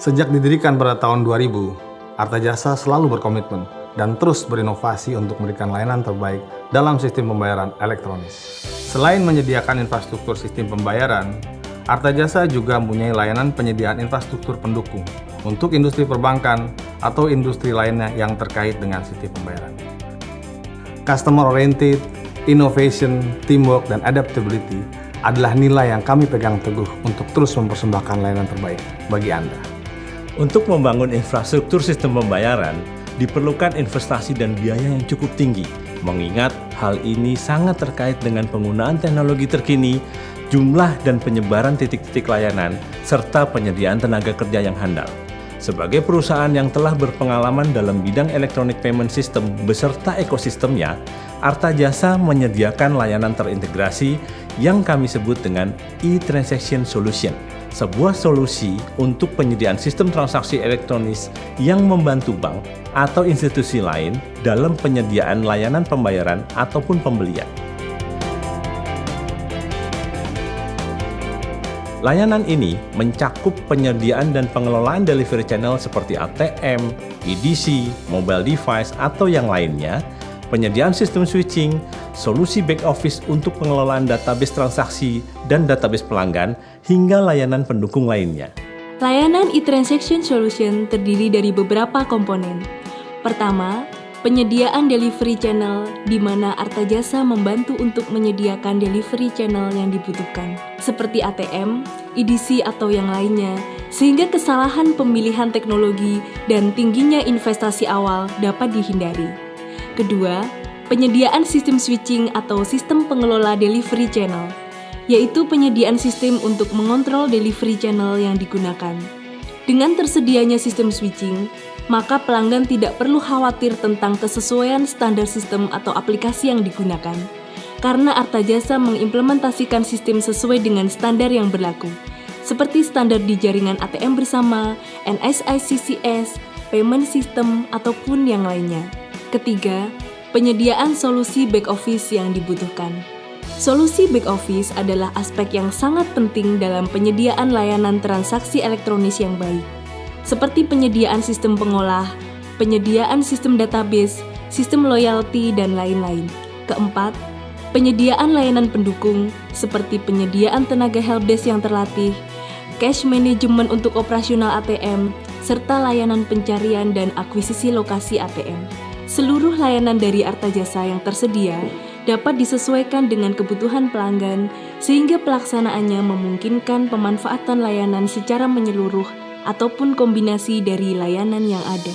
Sejak didirikan pada tahun 2000, Artajasa selalu berkomitmen dan terus berinovasi untuk memberikan layanan terbaik dalam sistem pembayaran elektronis. Selain menyediakan infrastruktur sistem pembayaran, Artajasa juga mempunyai layanan penyediaan infrastruktur pendukung untuk industri perbankan atau industri lainnya yang terkait dengan sistem pembayaran. Customer oriented, innovation, teamwork, dan adaptability adalah nilai yang kami pegang teguh untuk terus mempersembahkan layanan terbaik bagi Anda. Untuk membangun infrastruktur sistem pembayaran, diperlukan investasi dan biaya yang cukup tinggi. Mengingat hal ini sangat terkait dengan penggunaan teknologi terkini, jumlah dan penyebaran titik-titik layanan, serta penyediaan tenaga kerja yang handal. Sebagai perusahaan yang telah berpengalaman dalam bidang electronic payment system beserta ekosistemnya, Artajasa menyediakan layanan terintegrasi yang kami sebut dengan e-transaction solution, sebuah solusi untuk penyediaan sistem transaksi elektronis yang membantu bank atau institusi lain dalam penyediaan layanan pembayaran ataupun pembelian. Layanan ini mencakup penyediaan dan pengelolaan delivery channel seperti ATM, EDC, mobile device, atau yang lainnya, penyediaan sistem switching, solusi back office untuk pengelolaan database transaksi dan database pelanggan, hingga layanan pendukung lainnya. Layanan e-transaction solution terdiri dari beberapa komponen. Pertama, penyediaan delivery channel di mana Artajasa membantu untuk menyediakan delivery channel yang dibutuhkan, seperti ATM, EDC atau yang lainnya, sehingga kesalahan pemilihan teknologi dan tingginya investasi awal dapat dihindari. Kedua, penyediaan sistem switching atau sistem pengelola delivery channel, yaitu penyediaan sistem untuk mengontrol delivery channel yang digunakan. Dengan tersedianya sistem switching, maka pelanggan tidak perlu khawatir tentang kesesuaian standar sistem atau aplikasi yang digunakan, karena Artajasa mengimplementasikan sistem sesuai dengan standar yang berlaku, seperti standar di jaringan ATM bersama, NSI CCS, payment system, ataupun yang lainnya. Ketiga, penyediaan solusi back office yang dibutuhkan. Solusi back office adalah aspek yang sangat penting dalam penyediaan layanan transaksi elektronis yang baik, seperti penyediaan sistem pengolah, penyediaan sistem database, sistem loyalty, dan lain-lain. Keempat, penyediaan layanan pendukung, seperti penyediaan tenaga helpdesk yang terlatih, cash management untuk operasional ATM, serta layanan pencarian dan akuisisi lokasi ATM. Seluruh layanan dari Artajasa yang tersedia dapat disesuaikan dengan kebutuhan pelanggan sehingga pelaksanaannya memungkinkan pemanfaatan layanan secara menyeluruh ataupun kombinasi dari layanan yang ada.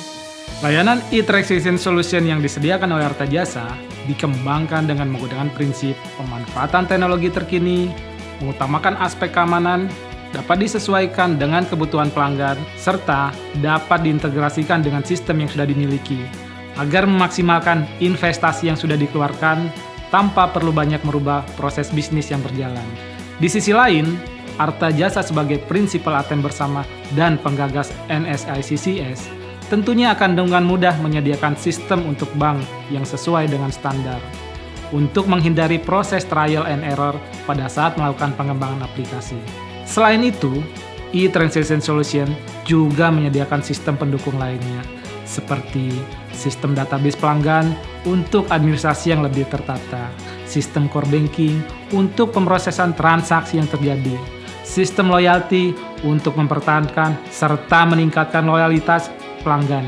Layanan e-transaction solution yang disediakan oleh Artajasa dikembangkan dengan menggunakan prinsip pemanfaatan teknologi terkini, mengutamakan aspek keamanan, dapat disesuaikan dengan kebutuhan pelanggan, serta dapat diintegrasikan dengan sistem yang sudah dimiliki, agar memaksimalkan investasi yang sudah dikeluarkan tanpa perlu banyak merubah proses bisnis yang berjalan. Di sisi lain, Artajasa sebagai prinsipal ATM bersama dan penggagas NSI CCS tentunya akan dengan mudah menyediakan sistem untuk bank yang sesuai dengan standar untuk menghindari proses trial and error pada saat melakukan pengembangan aplikasi. Selain itu, e-transaction solution juga menyediakan sistem pendukung lainnya, seperti sistem database pelanggan untuk administrasi yang lebih tertata, sistem core banking untuk pemrosesan transaksi yang terjadi, sistem loyalty untuk mempertahankan serta meningkatkan loyalitas pelanggan,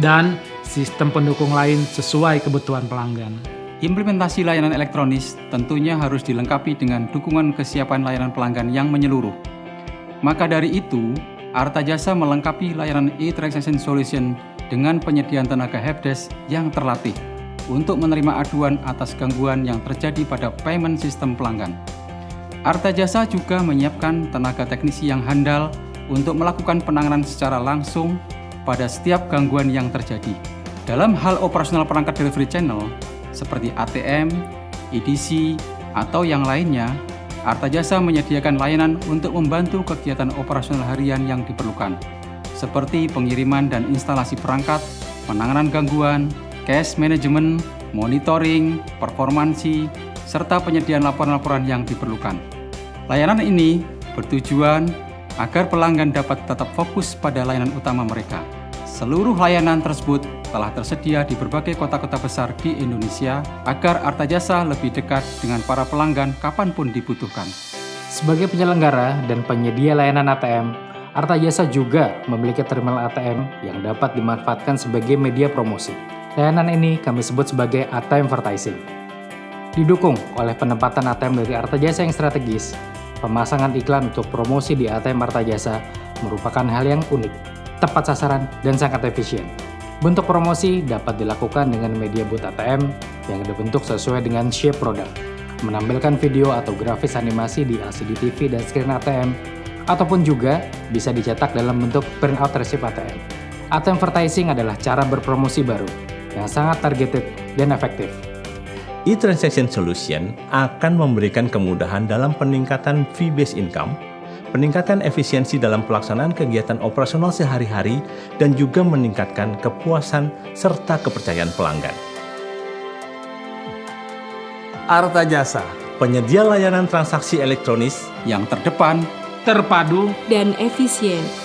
dan sistem pendukung lain sesuai kebutuhan pelanggan. Implementasi layanan elektronis tentunya harus dilengkapi dengan dukungan kesiapan layanan pelanggan yang menyeluruh. Maka dari itu, Artajasa melengkapi layanan e-transaction solution dengan penyediaan tenaga helpdesk yang terlatih untuk menerima aduan atas gangguan yang terjadi pada payment system pelanggan. Artajasa juga menyiapkan tenaga teknisi yang handal untuk melakukan penanganan secara langsung pada setiap gangguan yang terjadi. Dalam hal operasional perangkat delivery channel seperti ATM, EDC, atau yang lainnya, Artajasa menyediakan layanan untuk membantu kegiatan operasional harian yang diperlukan, seperti pengiriman dan instalasi perangkat, penanganan gangguan, cash management, monitoring, performansi, serta penyediaan laporan-laporan yang diperlukan. Layanan ini bertujuan agar pelanggan dapat tetap fokus pada layanan utama mereka. Seluruh layanan tersebut telah tersedia di berbagai kota-kota besar di Indonesia agar Artajasa lebih dekat dengan para pelanggan kapanpun dibutuhkan. Sebagai penyelenggara dan penyedia layanan ATM, Artajasa juga memiliki terminal ATM yang dapat dimanfaatkan sebagai media promosi. Layanan ini kami sebut sebagai ATM Advertising. Didukung oleh penempatan ATM dari Artajasa yang strategis, pemasangan iklan untuk promosi di ATM Artajasa merupakan hal yang unik, tepat sasaran, dan sangat efisien. Bentuk promosi dapat dilakukan dengan media booth ATM yang dibentuk sesuai dengan shape produk, menampilkan video atau grafis animasi di LCD TV dan screen ATM, ataupun juga bisa dicetak dalam bentuk printout resip ATM. ATM Advertising adalah cara berpromosi baru yang sangat targeted dan efektif. E-Transaction Solution akan memberikan kemudahan dalam peningkatan fee-based income, peningkatan efisiensi dalam pelaksanaan kegiatan operasional sehari-hari, dan juga meningkatkan kepuasan serta kepercayaan pelanggan. Artajasa, Penyedia layanan transaksi elektronis Yang terdepan, Terpadu dan efisien.